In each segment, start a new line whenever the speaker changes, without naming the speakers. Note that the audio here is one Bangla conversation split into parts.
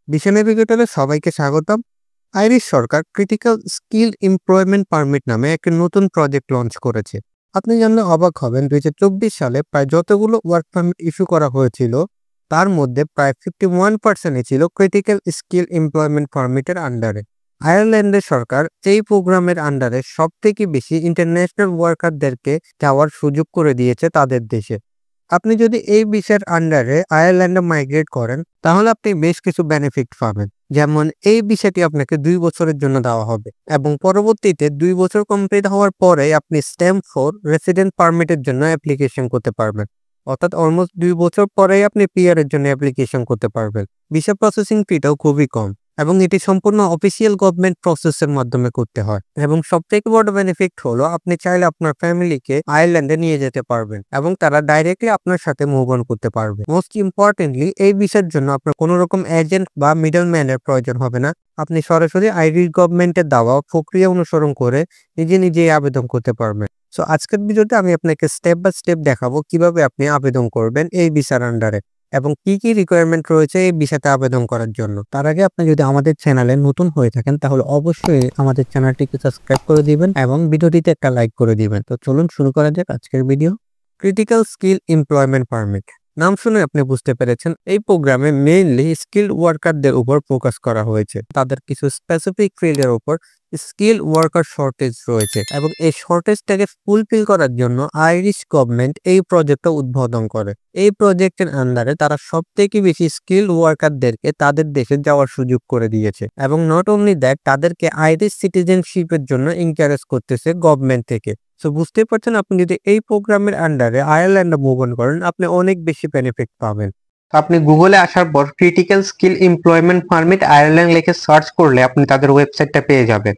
ভিসা নেভিগেটরে সবাইকে স্বাগতম। আইরিশ সরকার ক্রিটিক্যাল স্কিল এমপ্লয়মেন্ট পারমিট নামে একটি নতুন প্রজেক্ট লঞ্চ করেছে। আপনি জানলে অবাক হবেন, 2024 সালে প্রায় যতগুলো ওয়ার্ক পারমিট ইস্যু করা হয়েছিল তার মধ্যে প্রায় 51% ছিল ক্রিটিক্যাল স্কিল এমপ্লয়মেন্ট পারমিটের আন্ডারে। আয়ারল্যান্ডের সরকার এই প্রোগ্রামের আন্ডারে সব থেকে বেশি ইন্টারন্যাশনাল ওয়ার্কারদেরকে যাওয়ার সুযোগ করে দিয়েছে তাদের দেশে। আপনি যদি এই ভিসার আন্ডারে আয়ারল্যান্ডে মাইগ্রেট করেন তাহলে আপনি বেশ কিছু বেনিফিট পাবেন। যেমন এই ভিসাটি আপনাকে 2 বছরের জন্য দেওয়া হবে এবং পরবর্তীতে 2 বছর কমপ্লিট হওয়ার পরে আপনি স্ট্যাম্প 4 রেসিডেন্ট পারমিটের জন্য অ্যাপ্লিকেশন করতে পারবেন। অর্থাৎ অলমোস্ট 2 বছর পরেই আপনি পিআর এর জন্য অ্যাপ্লিকেশন করতে পারবেন। ভিসা প্রসেসিং ফিটাও খুবই কম এবং এটি সম্পূর্ণ অফিসিয়াল গভর্নমেন্ট প্রসেসের মাধ্যমে করতে হয়। এবং সবথেকে বড় বেনিফিট হলো আপনি চাইলে আপনার ফ্যামিলিকে আয়ারল্যান্ডে নিয়ে যেতে পারবেন এবং তারা ডাইরেক্টলি আপনার সাথে মুভ অন করতে পারবে। মোস্ট ইম্পর্টেন্টলি, এই ভিসার জন্য আপনার কোনো রকম এজেন্ট বা মিডলম্যানের প্রয়োজন হবে না। আপনি সরাসরি আইরিশ গভর্নমেন্টের দেওয়া প্রক্রিয়া অনুসরণ করে নিজেই আবেদন করতে পারবেন। সো আজকের ভিডিওতে আমি আপনাকে স্টেপ বাই স্টেপ দেখাবো কিভাবে আপনি আবেদন করবেন এই ভিসার আন্ডারে এবং কি কি রিকোয়ারমেন্ট রয়েছে এই ভিসাতে আবেদন করার জন্য। তার আগে আপনি যদি আমাদের চ্যানেলে নতুন হয়ে থাকেন তাহলে অবশ্যই আমাদের চ্যানেলটিকে সাবস্ক্রাইব করে দিবেন এবং ভিডিওটিতে একটা লাইক করে দিবেন। তো চলুন শুরু করা যাক আজকের video. Critical skill employment permit নাম শুনে আপনি বুঝতে পেরেছেন এই প্রোগ্রামে মেইনলি স্কিল ওয়ার্কারদের উপর ফোকাস করা হয়েছে। তাদের কিছু স্পেসিফিক ফিল্ডের উপর স্কিল ওয়ার্কার শর্টেজ রয়েছে এবং এই শর্টেজটাকে ফুলফিল করার জন্য আইরিশ গভর্নমেন্ট এই প্রজেক্টটা উদ্বোধন করে। এই প্রজেক্টের আন্ডারে তারা সব থেকে বেশি স্কিল ওয়ার্কারদেরকে তাদের দেশে যাওয়ার সুযোগ করে দিয়েছে এবং নট অনলি দ্যাট, তাদেরকে আইরিশ সিটিজেনশিপের জন্য এনকারেজ করতেছে গভর্নমেন্ট থেকে। সো বুঝতে পারছেন, আপনি যদি এই প্রোগ্রামের আন্ডারে আয়ারল্যান্ডে মুভ অন করেন আপনি অনেক বেশি বেনিফিট পাবেন।
আপনি গুগলে আসার পর critical skill employment permit Ireland লিখে সার্চ করলে আপনি তাদের ওয়েবসাইটটা পেয়ে যাবেন।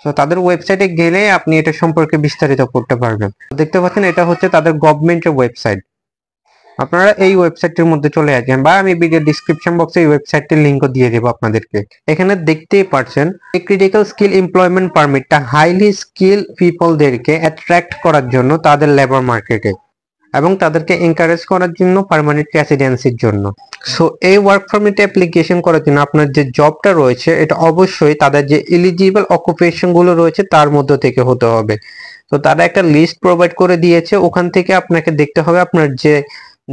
তো তাদের ওয়েবসাইটে গেলে আপনি এটা সম্পর্কে বিস্তারিত পড়তে পারবেন। দেখতে পাচ্ছেন এটা হচ্ছে তাদের গভর্নমেন্টের ওয়েবসাইট। আপনারা এই ওয়েবসাইটের মধ্যে চলে আসবেন বা আমি ভিডিও ডিসক্রিপশন বক্সে এই ওয়েবসাইটের লিংকও দিয়ে দেবো আপনাদেরকে। এখানে দেখতেই পাচ্ছেন এই ক্রিটিক্যাল স্কিল এমপ্লয়মেন্ট পারমিটটা হাইলি স্কিল পিপলদেরকে অ্যাট্রাক্ট করার জন্য তাদের লেবার মার্কেটে এবং তাদেরকে এনকারেজ করার জন্য পার্মানেন্ট রেসিডেন্সির জন্য। সো এই ওয়ার্ক পারমিট অ্যাপ্লিকেশন করার জন্য আপনার যে জবটা রয়েছে এটা অবশ্যই তাদের যে এলিজিবল অকুপেশন গুলো রয়েছে তার মধ্য থেকে হতে হবে। তো তারা একটা লিস্ট প্রোভাইড করে দিয়েছে, ওখান থেকে আপনাকে দেখতে হবে আপনার যে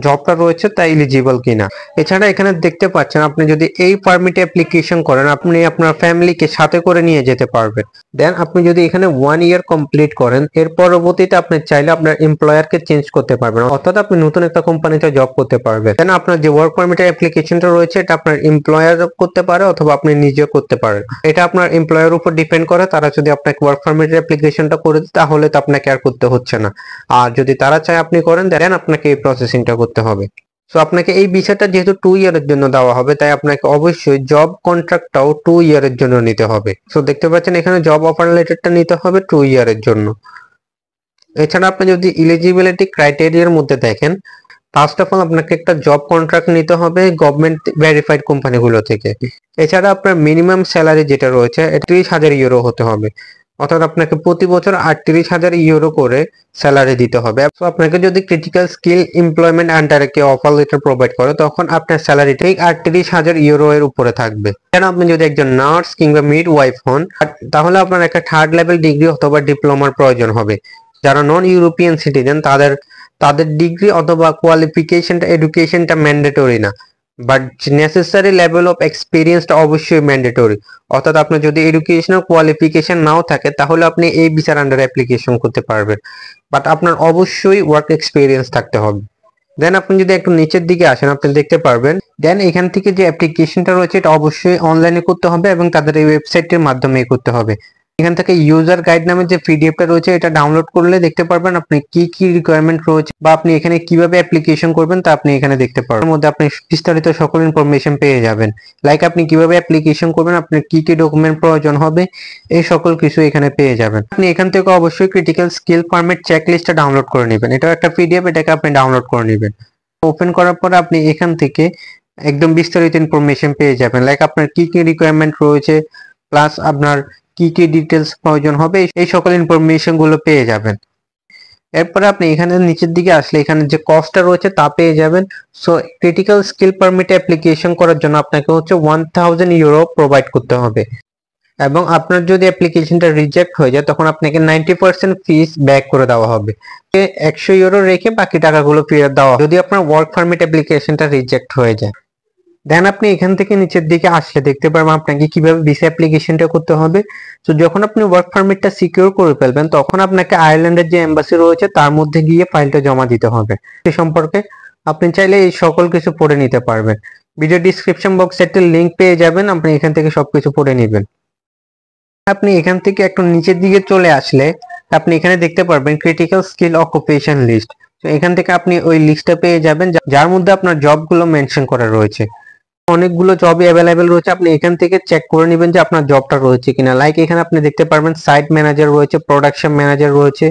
জবটা রয়েছে তা এলিজিবল কিনা। এছাড়া এখানে দেখতে পাচ্ছেন আপনি যদি এই পারমিট অ্যাপ্লিকেশন করেন আপনি আপনার ফ্যামিলিকে সাথে করে নিয়ে যেতে পারবেন। দেন আপনি যদি এখানে 1 ইয়ার কমপ্লিট করেন এর পরবর্তীতে আপনি চাইলে আপনার এমপ্লয়ারকে চেঞ্জ করতে পারবেন, অর্থাৎ আপনি নতুন একটা কোম্পানিতে জব করতে পারবেন। দেন আপনার যে ওয়ার্ক পারমিটের অ্যাপ্লিকেশনটা রয়েছে এটা আপনার এমপ্লয়ার করতে পারে অথবা আপনি নিজে করতে পারেন। এটা আপনার এমপ্লয়ার উপর ডিপেন্ড করে, তারা যদি আপনাকে ওয়ার্ক পারমিটের অ্যাপ্লিকেশনটা করে দেয় তাহলে তো আপনাকে আর করতে হচ্ছে না, আর যদি তারা চায় আপনি করেন দেন আপনাকে এই প্রসেসিংটা করতে হবে। সো আপনাকে এই ভিসাটা যেহেতু 2 ইয়ারের জন্য দেওয়া হবে তাই আপনাকে অবশ্যই জব কন্ট্রাক্টটাও 2 ইয়ারের জন্য নিতে হবে। সো দেখতে পাচ্ছেন এখানে জব অফার লেটারটা নিতে হবে 2 ইয়ারের জন্য। এছাড়া আপনি যদি এলিজিবিলিটি ক্রাইটেরিয়ার মধ্যে দেখেন, ফার্স্ট অফ অল আপনাকে একটা জব কন্ট্রাক্ট নিতে হবে গভর্নমেন্ট ভেরিফাইড কোম্পানিগুলো থেকে। এছাড়া আপনার মিনিমাম স্যালারি যেটা রয়েছে 30,000 ইউরো হতে হবে, অর্থাৎ আপনাকে প্রতি বছর 38,000 ইউরো করে স্যালারি দিতে হবে। তো আপনাকে যদি ক্রিটিক্যাল স্কিল এমপ্লয়মেন্ট আন্ডারে কেউ অফার লেটার প্রোভাইড করে তখন আপনার স্যালারি ঠিক 38,000 ইউরো এর উপরে থাকবে। কেন আপনি যদি একজন নার্স কিংবা মিড ওয়াইফ হন তাহলে আপনার একটা 3rd লেভেল ডিগ্রি অথবা ডিপ্লোমার প্রয়োজন হবে। যারা নন ইউরোপিয়ান সিটিজেন তাদের ডিগ্রি অথবা কোয়ালিফিকেশনটা এডুকেশনটা ম্যান্ডেটরি না, বাট নেসেসারি লেভেল অফ এক্সপিরিয়েন্সটা অবশ্যই ম্যান্ডেটরি। অর্থাৎ আপনার যদি এডুকেশনাল কোয়ালিফিকেশন নাও থাকে তাহলে আপনি এই ভিসার আন্ডারে অ্যাপ্লিকেশন করতে পারবেন, বাট আপনার অবশ্যই ওয়ার্ক এক্সপিরিয়েন্স থাকতে হবে। দেন আপনি যদি একটু নিচের দিকে আসেন আপনি দেখতে পারবেন দেন এখান থেকে যে অ্যাপ্লিকেশনটা রয়েছে এটা অবশ্যই অনলাইনে করতে হবে এবং তাদের এই ওয়েবসাইটের মাধ্যমে করতে হবে। এখান থেকে ইউজার গাইড নামে যে পিডিএফটা রয়েছে এটা ডাউনলোড করলে দেখতে পারবেন আপনি কি কি রিকোয়ারমেন্ট রয়েছে বা আপনি এখানে কিভাবে অ্যাপ্লিকেশন করবেন তা আপনি এখানে দেখতে পারবেন। এর মধ্যে আপনি বিস্তারিত সকল ইনফরমেশন পেয়ে যাবেন, লাইক আপনি কিভাবে অ্যাপ্লিকেশন করবেন, আপনার কি কি ডকুমেন্ট প্রয়োজন হবে, এই সকল কিছু এখানে পেয়ে যাবেন। আপনি এখান থেকে অবশ্যই ক্রিটিক্যাল স্কিল পারমিট চেকলিস্টটা ডাউনলোড করে নেবেন, এটাও একটা পিডিএফ, এটাকে আপনি ডাউনলোড করে নেবেন। ওপেন করার পর আপনি এখান থেকে একদম বিস্তারিত ইনফরমেশন পেয়ে যাবেন, লাইক আপনার কি কি রিকোয়ারমেন্ট রয়েছে প্লাস আপনার কি কি ডিটেলস প্রয়োজন হবে এই সকল ইনফরমেশন গুলো পেয়ে যাবেন। এরপরে আপনি এখানে নিচের দিকে আসলে এখানে যে কস্টটা রয়েছে তা পেয়ে যাবেন। So critical skill permit application করার জন্য আপনাকে হচ্ছে 1000 ইউরো প্রোভাইড করতে হবে, এবং আপনার যদি অ্যাপ্লিকেশনটা রিজেক্ট হয়ে যায় তখন আপনাকে 90% ফিস ব্যাক করে দেওয়া হবে। 100 ইউরো রেখে বাকি টাকাগুলো ফেরত দেওয়া হবে যদি আপনার ওয়ার্ক পারমিট অ্যাপ্লিকেশনটা রিজেক্ট হয়ে যায়। দেন আপনি এখান থেকে নিচের দিকে আসলে দেখতে পারবেন আপনাকে কিভাবে ভিসা অ্যাপ্লিকেশনটা করতে হবে। তো যখন আপনি ওয়ার্ক পারমিটটা সিকিউর করে ফেলবেন তখন আপনাকে আয়ারল্যান্ডের যে এম্বাসি রয়েছে তার মধ্যে গিয়ে ফাইলটা জমা দিতে হবে। সে সম্পর্কে আপনি চাইলে এই সকল কিছু পড়ে নিতে পারবেন। ভিডিও ডিসক্রিপশন বক্সে একটা লিংক পেয়ে যাবেন, আপনি এখান থেকে সবকিছু পড়ে নেবেন। আপনি এখান থেকে একটু নিচের দিকে চলে আসলে আপনি এখানে দেখতে পারবেন ক্রিটিক্যাল স্কিল অকুপেশন লিস্ট। তো এখান থেকে আপনি ওই লিস্টটা পেয়ে যাবেন যার মধ্যে আপনার জবগুলো মেনশন করা রয়েছে। অনেকগুলো জবই অ্যাভেলেবেল রয়েছে, আপনি এখান থেকে চেক করে নেবেন যে আপনার জবটা রয়েছে কিনা। লাইক এখানে আপনি দেখতে পারবেন সাইট ম্যানেজার রয়েছে, প্রোডাকশন ম্যানেজার রয়েছে,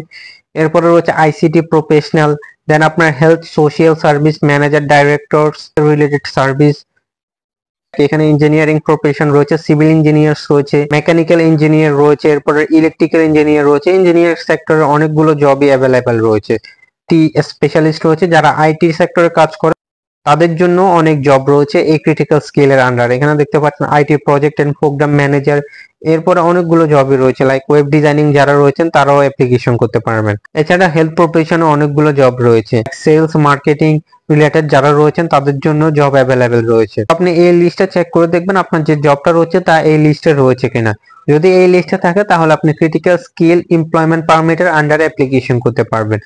এরপরে রয়েছে আইসিটি প্রফেশনাল, দেন আপনার health social service manager, directors related service, এখানে ইঞ্জিনিয়ারিং প্রফেশন রয়েছে, সিভিল ইঞ্জিনিয়ার্স রয়েছে, মেকানিক্যাল ইঞ্জিনিয়ার রয়েছে, এরপরে ইলেকট্রিক্যাল ইঞ্জিনিয়ার রয়েছে। ইঞ্জিনিয়ার সেক্টরে অনেকগুলো জবই অ্যাভেলেবেল রয়েছে। টি স্পেশালিস্ট রয়েছে, যারা আইটি সেক্টরে কাজ করে তাদের জন্য অনেক জব রয়েছে এই ক্রিটিক্যাল স্কিলের আন্ডারে। এখানে দেখতে পাচ্ছেন IT project and programme manager, এরপরে অনেকগুলো জবই রয়েছে লাইক ওয়েব ডিজাইনিং যারা রয়েছেন তারাও অ্যাপ্লিকেশন করতে পারবেন। এছাড়া হেলথ প্রফেশনে অনেকগুলো জব রয়েছে, সেলস মার্কেটিং রিলেটেড যারা রয়েছেন তাদের জন্য জব অ্যাভেলেবেল রয়েছে। আপনি এই লিস্টটা চেক করে দেখবেন আপনার যে জবটা রয়েছে তা এই লিস্টে রয়েছে কিনা। যদি এই লিস্টে থাকে তাহলে আপনি ক্রিটিক্যাল স্কিল এমপ্লয়মেন্ট পারমিটের আন্ডারে অ্যাপ্লিকেশন করতে পারবেন।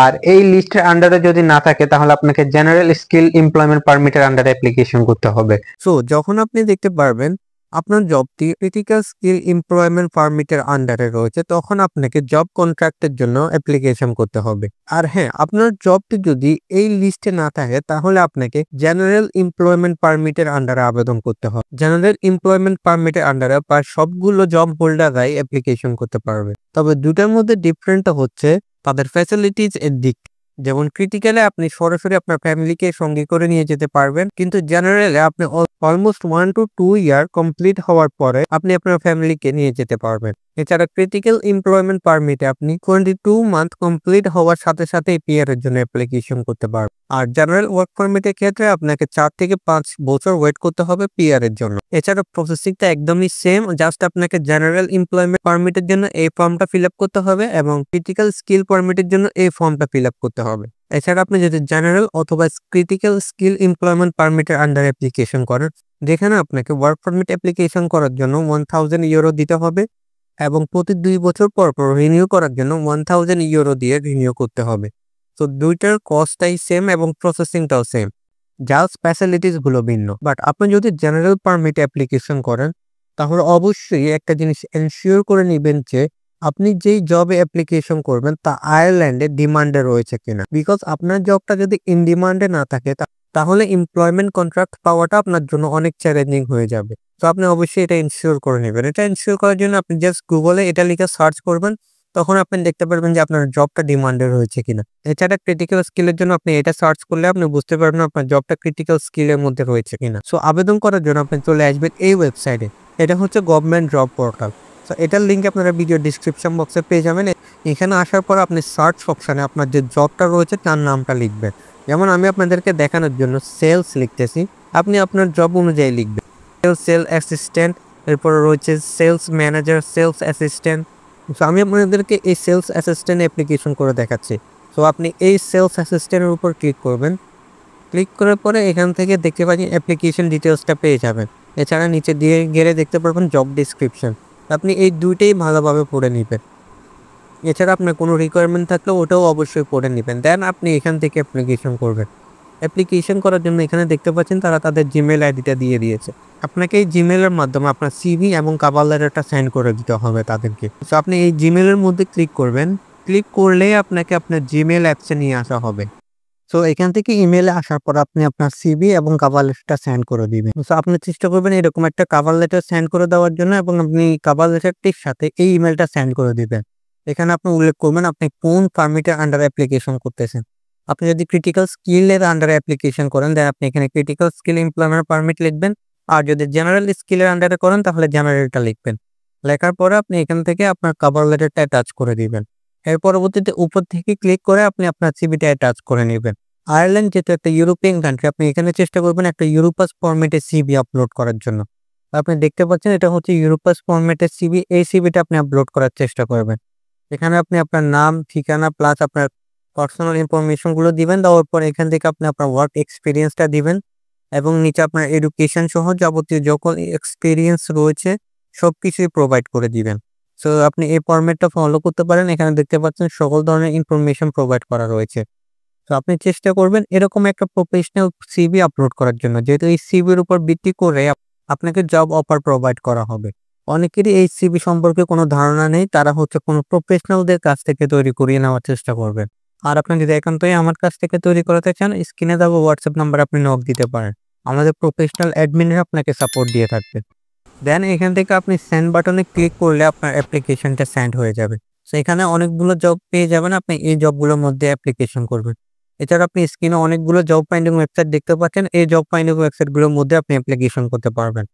আর এই লিস্টের আন্ডারে যদি না থাকে তাহলে আপনাকে জেনারেল স্কিল এমপ্লয়মেন্ট পারমিটের আন্ডারে অ্যাপ্লিকেশন করতে হবে।
সো যখন আপনি দেখতে পারবেন আপনার জবটি ক্রিটিক্যাল স্কিল এমপ্লয়মেন্ট পারমিটের আন্ডারে রয়েছে তখন আপনাকে জব কন্ট্রাক্টের জন্য অ্যাপ্লিকেশন করতে হবে। আর হ্যাঁ, আপনার জবটি যদি এই লিস্টে না থাকে তাহলে আপনাকে জেনারেল এমপ্লয়মেন্ট পারমিটের আন্ডারে আবেদন করতে হবে। জেনারেল এমপ্লয়মেন্ট পারমিটের আন্ডারে প্রায় সবগুলো জব হোল্ডাররাই অ্যাপ্লিকেশন করতে পারবে, তবে দুটার মধ্যে ডিফারেন্টটা হচ্ছে তাদের ফ্যাসিলিটিস এর দিক। যেমন ক্রিটিক্যালে আপনি সরাসরি আপনার ফ্যামিলিকে সঙ্গে করে নিয়ে যেতে পারবেন, কিন্তু জেনারেলে আপনি অলমোস্ট 1 to 2 ইয়ার কমপ্লিট হওয়ার পরে আপনি আপনার ফ্যামিলিকে নিয়ে যেতে পারবেন। এছাড়া ক্রিটিক্যাল এমপ্লয়মেন্ট পারমিটে আপনি 22 মান্থ কমপ্লিট হওয়ার সাথে সাথে পিআর এর জন্য অ্যাপ্লিকেশন করতে পারবেন। আর জেনারেল ওয়ার্ক পারমিটের ক্ষেত্রে আপনাকে 4 থেকে 5 বছর ওয়েট করতে হবে পিআর এর জন্য। এছাড়া প্রসেসিংটা একদমই সেম, জাস্ট আপনাকে জেনারেল এমপ্লয়মেন্ট পারমিটের জন্য এই ফর্মটা ফিল আপ করতে হবে এবং ক্রিটিক্যাল স্কিল পারমিটের জন্য এই ফর্মটা ফিল আপ করতে হবে। এছাড়া আপনি যদি জেনারেল অথবা ক্রিটিক্যাল স্কিল এমপ্লয়মেন্ট পারমিটের আন্ডার অ্যাপ্লিকেশন করেন, যেখানে আপনাকে ওয়ার্ক পারমিট অ্যাপ্লিকেশন করার জন্য 1000 ইউরো দিতে হবে এবং প্রতি 2 বছর পর পর রিনিউ করার জন্য 1000 ইউরো দিয়ে রিনিউ করতে হবে। তো দুইটার কস্টটাই সেম এবং প্রসেসিংটাও সেম, জাস্ট ফ্যাসিলিটিস গুলো ভিন্ন। বাট আপনি যদি জেনারেল পারমিট অ্যাপ্লিকেশন করেন তাহলে অবশ্যই একটা জিনিস এনশিওর করে নেবেন যে আপনি যেই জবে অ্যাপ্লিকেশন করবেন তা আয়ারল্যান্ডে ডিমান্ডে রয়েছে কিনা। বিকজ আপনার জবটা যদি ইন ডিমান্ডে না থাকে তাহলে এমপ্লয়মেন্ট কন্ট্রাক্ট পাওয়াটা আপনার জন্য অনেক চ্যালেঞ্জিং হয়ে যাবে। তো আপনি অবশ্যই এটা ইনশিওর করে নেবেন। এটা ইনশিওর করার জন্য আপনি জাস্ট গুগলে এটা লিখে সার্চ করবেন, তখন আপনি দেখতে পারবেন যে আপনার জবটা ডিমান্ডে রয়েছে কিনা। এছাড়া ক্রিটিক্যাল স্কিলের জন্য আপনি এটা সার্চ করলে আপনি বুঝতে পারবেন আপনার জবটা ক্রিটিক্যাল স্কিলের মধ্যে রয়েছে কিনা। সো আবেদন করার জন্য আপনি চলে আসবেন এই ওয়েবসাইটে। এটা হচ্ছে গভর্নমেন্ট জব পোর্টাল। সো এটার লিঙ্ক আপনারা ভিডিও ডিসক্রিপশন বক্সে পেয়ে যাবেন। এখানে আসার পর আপনি সার্চ অপশানে আপনার যে জবটা রয়েছে তার নামটা লিখবেন। যেমন আমি আপনাদেরকে দেখানোর জন্য সেলস লিখতেছি, আপনি আপনার জব অনুযায়ী লিখবেন সেল অ্যাসিস্ট্যান্ট, এরপরে রয়েছে sales manager, sales assistant. So আমি আপনাদেরকে এই সেলস অ্যাসিস্ট্যান্ট অ্যাপ্লিকেশন করে দেখাচ্ছি। সো আপনি এই সেলস অ্যাসিস্ট্যান্টের উপর ক্লিক করবেন। ক্লিক করার পরে এখান থেকে দেখতে পাচ্ছেন অ্যাপ্লিকেশন ডিটেলসটা পেয়ে যাবেন। এছাড়া নিচে দিয়ে গেলে দেখতে পারবেন জব ডিসক্রিপশন। আপনি এই দুইটাই ভালোভাবে পড়ে নেবেন। এছাড়া আপনার কোনো রিকোয়ারমেন্ট থাকলে ওটাও অবশ্যই পড়ে নেবেন, দেন আপনি এখান থেকে অ্যাপ্লিকেশন করবেন। অ্যাপ্লিকেশন করার জন্য এখানে দেখতে পাচ্ছেন তারা তাদের জিমেল আইডিটা দিয়ে দিয়েছে। আপনাকে এই জিমেলের মাধ্যমে আপনার সিভি এবং কভার লেটারটা সেন্ড করে দিতে হবে তাদেরকে। তো আপনি এই জিমেলের মধ্যে ক্লিক করবেন। ক্লিক করলেই আপনাকে আপনার জিমেল অ্যাপসে নিয়ে আসা হবে। সো এখান থেকে ইমেলে আসার পর আপনি আপনার সিভি এবং কভার লেটারটা সেন্ড করে দিবেন। সো আপনি চেষ্টা করবেন এরকম একটা কভার লেটার সেন্ড করে দেওয়ার জন্য এবং আপনি কভার লেটারটির সাথে এই ইমেলটা সেন্ড করে দিবেন। এখানে আপনি উল্লেখ করবেন আপনি কোন পারমিটের আন্ডারে অ্যাপ্লিকেশন করতেছেন। আপনি যদি ক্রিটিক্যাল স্কিলের আন্ডারে অ্যাপ্লিকেশন করেন দেন আপনি এখানে ক্রিটিক্যাল স্কিল এমপ্লয়মেন্ট পারমিট লিখবেন। আর যদি জেনারেল স্কিলের আন্ডারে করেন তাহলে জেনারেলটা লিখবেন। লেখার পরে আপনি এখান থেকে আপনার কভার লেটারটা অ্যাটাচ করে দিবেন। এর পরবর্তীতে উপর থেকে ক্লিক করে আপনি আপনার সিভিটা অ্যাটাচ করে নেবেন। আয়ারল্যান্ড যেহেতু একটা ইউরোপিয়ান কান্ট্রি, আপনি এখানে চেষ্টা করবেন একটা ইউরোপাস ফরম্যাটে সিভি আপলোড করার জন্য। আপনি দেখতে পাচ্ছেন এটা হচ্ছে ইউরোপাস ফরম্যাটের সিভি। এই সিভিটা আপনি আপলোড করার চেষ্টা করবেন। এখানে আপনি আপনার নাম, ঠিকানা প্লাস আপনার পার্সোনাল ইনফরমেশন গুলো দিবেন। দেওয়ার পর এখান থেকে আপনি আপনার ওয়ার্ক এক্সপিরিয়েন্সটা দিবেন এবং নিচে আপনার এডুকেশন সহ যাবতীয় যখন এক্সপিরিয়েন্স রয়েছে সবকিছুই প্রোভাইড করে দিবেন। সো আপনি এই ফরম্যাটটা ফলো করতে পারেন। এখানে দেখতে পাচ্ছেন সকল ধরনের ইনফরমেশন প্রোভাইড করা রয়েছে। তো আপনি চেষ্টা করবেন এরকম একটা প্রফেশনাল সিভি আপলোড করার জন্য, যেহেতু এই সিভির উপর ভিত্তি করে আপনাকে জব অফার প্রোভাইড করা হবে। অনেকেরই এই সিভি সম্পর্কে কোনো ধারণা নেই, তারা হচ্ছে কোনো প্রফেশনালদের কাছ থেকে তৈরি করিয়ে নেওয়ার চেষ্টা করবেন। আর আপনি যদি একান্তই আমার কাছ থেকে তৈরি করাতে চান, স্ক্রিনে দেওয়া হোয়াটসঅ্যাপ নাম্বার আপনি নক দিতে পারেন। আমাদের প্রফেশনাল অ্যাডমিনরা আপনাকে সাপোর্ট দিয়ে থাকবে। দেন এখান থেকে আপনি সেন্ড বাটনে ক্লিক করলে আপনার অ্যাপ্লিকেশনটা সেন্ড হয়ে যাবে। সো এখানে অনেকগুলো জব পেয়ে যাবেন, আপনি এই জবগুলোর মধ্যে অ্যাপ্লিকেশন করবেন। এছাড়া আপনি স্ক্রিনে অনেকগুলো জব ফাইন্ডিং ওয়েবসাইট দেখতে পাচ্ছেন, এই জব ফাইন্ডিং ওয়েবসাইটগুলোর মধ্যে আপনি অ্যাপ্লিকেশন করতে পারবেন।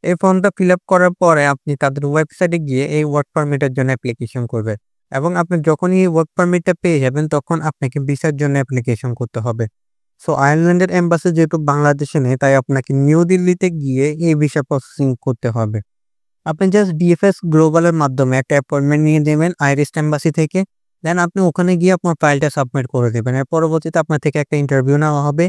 এই ফর্মটা ফিল আপ করার পরে আপনি তাদের ওয়েবসাইটে গিয়ে এই ওয়ার্ক পারমিটের জন্য অ্যাপ্লিকেশন করবেন এবং আপনি যখনই এই ওয়ার্ক পারমিটটা পেয়ে যাবেন তখন আপনাকে ভিসার জন্য অ্যাপ্লিকেশন করতে হবে। সো আয়ারল্যান্ডের এম্বাসি যেহেতু বাংলাদেশে নেই, তাই আপনাকে নিউ দিল্লিতে গিয়ে এই ভিসা প্রসেসিং করতে হবে। আপনি জাস্ট ডিএফএস গ্লোবালের মাধ্যমে একটা অ্যাপয়েন্টমেন্ট নিয়ে নেবেন আইরিশ এম্বাসি থেকে। দেন আপনি ওখানে গিয়ে আপনার ফাইলটা সাবমিট করে দেবেন। এর পরবর্তীতে আপনার থেকে একটা ইন্টারভিউ নেওয়া হবে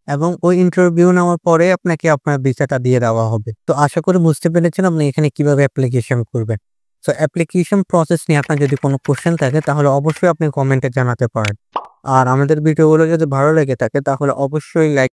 এবং ওই ইন্টারভিউ নেওয়ার পরে আপনাকে আপনার ভিসাটা দিয়ে দেওয়া হবে। তো আশা করি বুঝতে পেরেছেন আপনি এখানে কিভাবে অ্যাপ্লিকেশন করবেন। সো অ্যাপ্লিকেশন প্রসেস নিয়ে আপনার যদি কোনো কোশ্চেন থাকে তাহলে অবশ্যই আপনি কমেন্টে জানাতে পারেন। আর আমাদের ভিডিওগুলো যদি ভালো লেগে থাকে তাহলে অবশ্যই লাইক